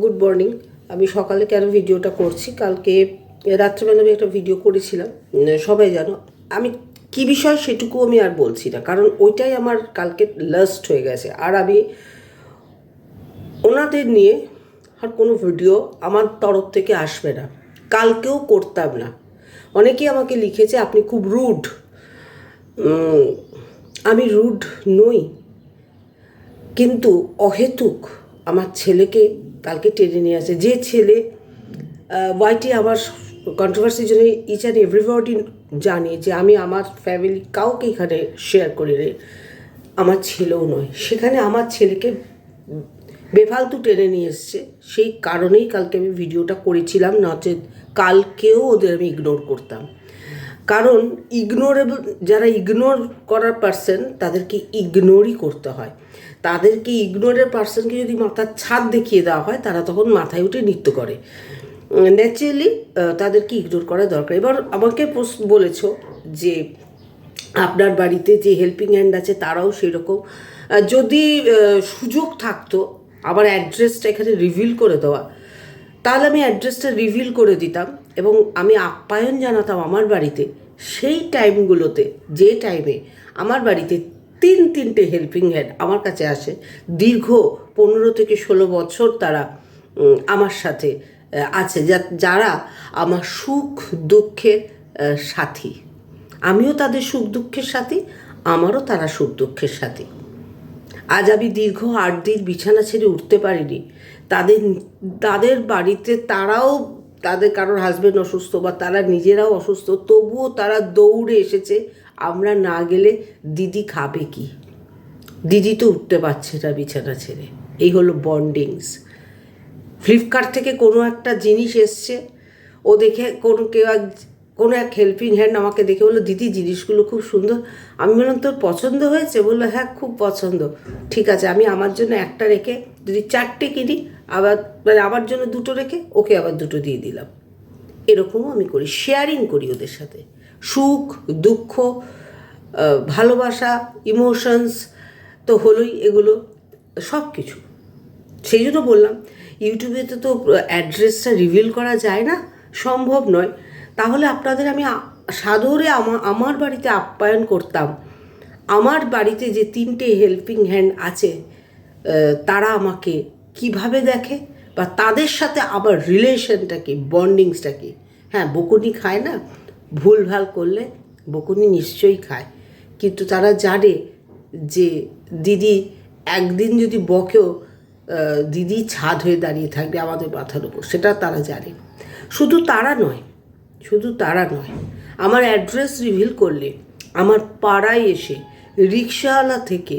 Good morning. আমি সকালে কেন ভিডিওটা করছি, কালকে রাত্রেবেলা আমি একটা ভিডিও করেছিলাম, সবাই জানো। আমি কী বিষয় সেটুকু আমি আর বলছি না, কারণ ওইটাই আমার কালকে লাস্ট হয়ে গেছে। আর আমি ওনাদের নিয়ে আর কোনো ভিডিও আমার তরফ থেকে আসবে না, কালকেও করতাম না। অনেকেই আমাকে লিখেছে আপনি খুব রুড। আমি রুড নই, কিন্তু অহেতুক আমার ছেলেকে কালকে টেনে নিয়ে আসে। যে ছেলে ওয়াইটি আমার কন্ট্রোভার্সির জন্য ইচ অ্যান্ড এভরিবডি জানে যে আমি আমার ফ্যামিলি কাউকে এখানে শেয়ার করি রে, আমার ছেলেও নয়। সেখানে আমার ছেলেকে বেফালতু টেনে নিয়ে এসছে, সেই কারণেই কালকে আমি ভিডিওটা করেছিলাম। নচেত কালকেও ওদের আমি ইগনোর করতাম, কারণ ইগনোরেবল যারা ইগনোর করার পার্সন তাদেরকে ইগনোরই করতে হয়। তাদেরকে ইগনোরের পার্সনকে যদি মাথার ছাদ দেখিয়ে দেওয়া হয়, তারা তখন মাথায় উঠে নৃত্য করে। ন্যাচারালি তাদেরকে ইগনোর করা দরকার। এবার আমাকে বলেছ যে আপনার বাড়িতে যে হেল্পিং হ্যান্ড আছে তারাও সেরকম। যদি সুযোগ থাকতো আমার অ্যাড্রেসটা এখানে রিভিল করে দেওয়া, তাহলে আমি অ্যাড্রেসটা রিভিল করে দিতাম এবং আমি আপ্যায়ন জানাতাম আমার বাড়িতে। সেই টাইমগুলোতে, যে টাইমে আমার বাড়িতে তিনটে হেল্পিং হ্যান্ড আমার কাছে আসে, দীর্ঘ 15 থেকে 16 বছর তারা আমার সাথে আছে, যারা আমার সুখ দুঃখের সাথী। আমিও তাদের সুখ দুঃখের সাথী, আমারও তারা সুখ দুঃখের সাথী। আজ আমি দীর্ঘ 8 দিন বিছানা ছেড়ে উঠতে পারিনি। তাদের বাড়িতে তারাও, তাদের কারোর হাজব্যান্ড অসুস্থ বা তারা নিজেরাও অসুস্থ, তবুও তারা দৌড়ে এসেছে। আমরা না গেলে দিদি খাবে কি? দিদি তো উঠতে পারছে না বিছানা ছেড়ে। এই হলো বন্ডিংস। ফ্লিপকার্ট থেকে কোনো একটা জিনিস এসছে, ও দেখে কোনো এক হেল্পিং হ্যান্ড আমাকে দেখে বললো দিদি জিনিসগুলো খুব সুন্দর। আমি বললাম তোর পছন্দ হয়েছে? বললো হ্যাঁ খুব পছন্দ। ঠিক আছে, আমি আমার জন্য একটা রেখে যদি 4টে কিনি, আবার মানে আমার জন্য 2টো রেখে ওকে আবার 2টো দিয়ে দিলাম। এরকমও আমি করি, শেয়ারিং করি ওদের সাথে। সুখ দুঃখ, ভালোবাসা, ইমোশনস তো হলোই, এগুলো সব কিছু। সেই জন্য বললাম ইউটিউবেতে তো অ্যাড্রেসটা রিভিল করা যায় না, সম্ভব নয়। তাহলে আপনাদের আমি সাদরে আমার বাড়িতে আপ্যায়ন করতাম। আমার বাড়িতে যে 3টে হেল্পিং হ্যান্ড আছে, তারা আমাকে কিভাবে দেখে বা তাদের সাথে আবার রিলেশনটা কি, বন্ডিংসটা কি। হ্যাঁ, বকুনি খায় না, ভুলভাল করলে বকুনি নিশ্চয়ই খায়, কিন্তু তারা জানে যে দিদি একদিন যদি বকেও দিদি ছাদ হয়ে দাঁড়িয়ে থাকবে আমাদের মাথার উপর, সেটা তারা জানে। শুধু তারা নয়, আমার অ্যাড্রেস রিভিল করলে আমার পাড়ায় এসে রিক্সাওয়ালা থেকে,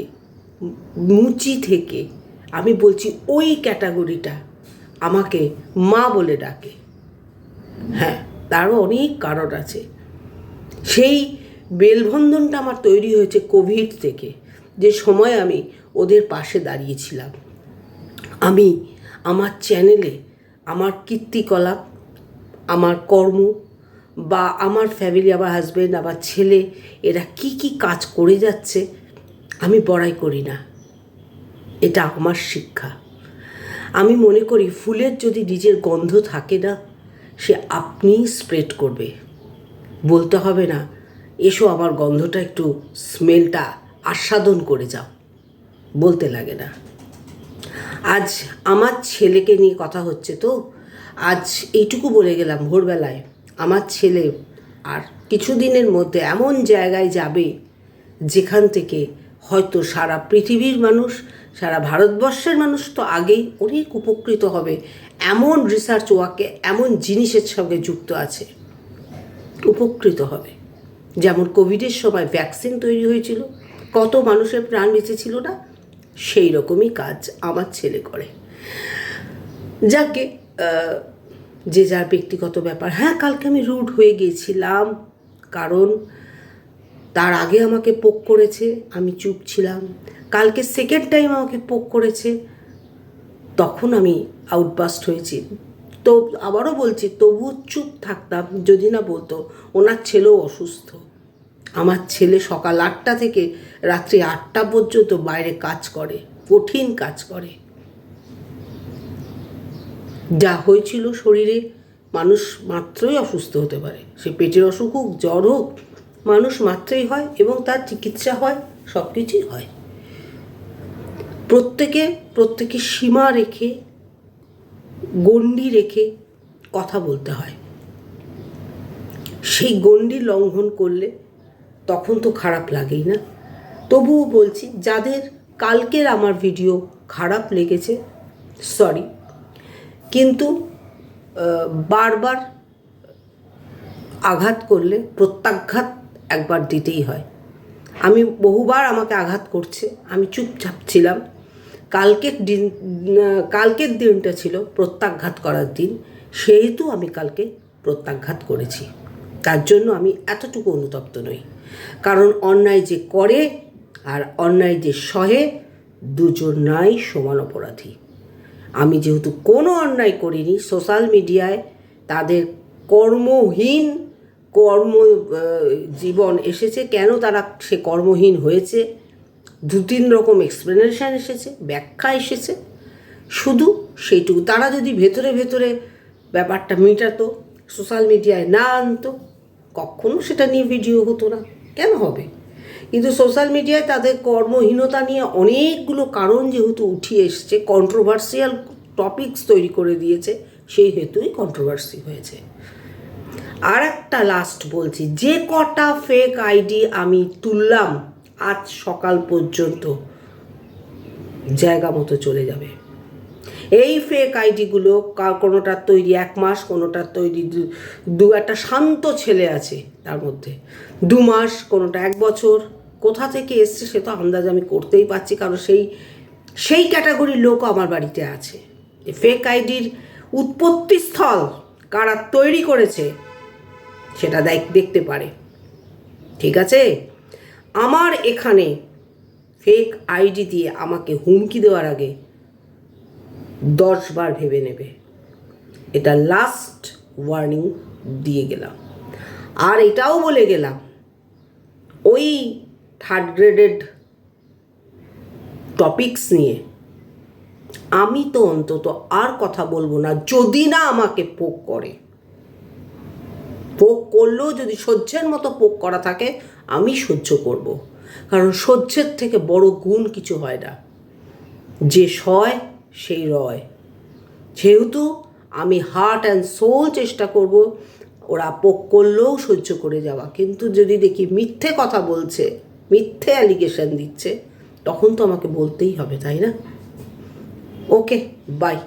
মুচি থেকে, আমি বলছি ওই ক্যাটাগরিটা আমাকে মা বলে ডাকে। হ্যাঁ, তারও অনেক কারণ আছে। সেই মেলবন্ধনটা আমার তৈরি হয়েছে কোভিড থেকে, যে সময় আমি ওদের পাশে দাঁড়িয়েছিলাম। আমি আমার চ্যানেলে আমার কীর্তিকলাপ, আমার কর্ম বা আমার ফ্যামিলি, আমার হাজব্যান্ড, আমার ছেলে, এরা কি কাজ করে যাচ্ছে আমি বড়াই করি না। এটা আমার শিক্ষা। আমি মনে করি ফুলের যদি নিজের গন্ধ থাকে না, সে আপনিই স্প্রেড করবে। বলতে হবে না এসো আমার গন্ধটা একটু, স্মেলটা আস্বাদন করে যাও, বলতে লাগে না। আজ আমার ছেলেকে নিয়ে কথা হচ্ছে, তো আজ এইটুকু বলে গেলাম ভোরবেলায়, আমার ছেলে আর কিছুদিনের মধ্যে এমন জায়গায় যাবে যেখান থেকে হয়তো সারা পৃথিবীর মানুষ, সারা ভারতবর্ষের মানুষ তো আগেই অনেক উপকৃত হবে। এমন রিসার্চ ওয়ার্কে, এমন জিনিসের সঙ্গে যুক্ত আছে, উপকৃত হবে। যেমন কোভিডের সময় ভ্যাকসিন তৈরি হয়েছিল, কত মানুষের প্রাণ বেঁচেছিল না, সেই রকমই কাজ আমার ছেলে করে। যাকে যে যার ব্যক্তিগত ব্যাপার। হ্যাঁ, কালকে আমি রুড হয়ে গিয়েছিলাম, কারণ তার আগে আমাকে পোক করেছে, আমি চুপ ছিলাম। কালকে সেকেন্ড টাইম আমাকে পোক করেছে, তখন আমি আউটবাস্ট হয়েছি। তো আবারও বলছি, তবুও চুপ থাকতাম যদি না বলতো ওনার ছেলেও অসুস্থ। আমার ছেলে সকাল 8টা থেকে রাত্রি 8টা পর্যন্ত বাইরে কাজ করে, কঠিন কাজ করে। যা হয়েছিল শরীরে, মানুষ মাত্রই অসুস্থ হতে পারে, সে পেটের অসুখ হোক, জ্বর হোক, মানুষ মাত্রই হয় এবং তার চিকিৎসা হয়, সব কিছুই হয়। প্রত্যেকে সীমা রেখে, গণ্ডি রেখে কথা বলতে হয়। সেই গণ্ডি লঙ্ঘন করলে তখন তো খারাপ লাগেই না। তবুও বলছি, যাদের কালকের আমার ভিডিও খারাপ লেগেছে, সরি, কিন্তু বারবার আঘাত করলে প্রত্যাঘাত একবার দিতেই হয়। আমি বহুবার আমাকে আঘাত করছে, আমি চুপচাপ ছিলাম। কালকের দিনটা ছিল প্রত্যাঘাত করার দিন, সেহেতু আমি কালকে প্রত্যাঘাত করেছি। তার জন্য আমি এতটুকু অনুতপ্ত নই, কারণ অন্যায় যে করে আর অন্যায় যে সহে, দুজনাই সমান অপরাধী। আমি যেহেতু কোনো অন্যায় করিনি, সোশ্যাল মিডিয়ায় তাদের কর্মহীন জীবন এসেছে, কেন তারা সে কর্মহীন হয়েছে, 2-3 রকম এক্সপ্লেনেশন এসেছে, ব্যাখ্যা এসেছে। শুধু সেইটুকু, তারা যদি ভেতরে ভেতরে ব্যাপারটা মেটাতো, সোশ্যাল মিডিয়ায় না আনতো, কখনো সেটা নিয়ে ভিডিও হতো না, কেন হবে? কিন্তু সোশ্যাল মিডিয়ায় তাদের কর্মহীনতা নিয়ে অনেকগুলো কারণ যেহেতু উঠিয়ে এসছে, কন্ট্রোভার্সিয়াল টপিকস তৈরি করে দিয়েছে, সেই হেতুই কন্ট্রোভার্সি হয়েছে। আর একটা লাস্ট বলছি, যে কটা ফেক আইডি আমি তুললাম আজ সকাল পর্যন্ত জায়গা মতো চলে যাবে। এই ফেক আইডিগুলো কোনোটার তৈরি 1 মাস, কোনোটার তৈরি একটা শান্ত ছেলে আছে তার মধ্যে 2 মাস, কোনোটা 1 বছর। কোথা থেকে এসছে সে তো আন্দাজ আমি করতেই পারছি, কারণ সেই ক্যাটাগরির লোক আমার বাড়িতে আছে। ফেক আইডির উৎপত্তিস্থল কারা তৈরি করেছে সেটা দেখতে পারে, ঠিক আছে? আমার এখানে ফেক আইডি দিয়ে আমাকে হুমকি দেওয়ার আগে 10 বার ভেবে নেবে। এটা লাস্ট ওয়ার্নিং দিয়ে গেলাম। আর এটাও বলে গেলাম, ওই 3rd গ্রেডেড টপিকস নিয়ে আমি তো অন্তত আর কথা বলবো না, যদি না আমাকে পোক করে। পোক করলেও যদি সহ্যের মতো পোক করা থাকে, আমি সহ্য করব, কারণ সহ্যের থেকে বড় গুণ কিছু হয় না। যে সয় সেই রয়। যেহেতু আমি হার্ট অ্যান্ড সোল চেষ্টা করব ওরা পোক করলেও সহ্য করে যাওয়া, কিন্তু যদি দেখি মিথ্যে কথা বলছে, মিথ্যে অ্যালিগেশন দিচ্ছে, তখন তো আমাকে বলতেই হবে, তাই না? ওকে, বাই।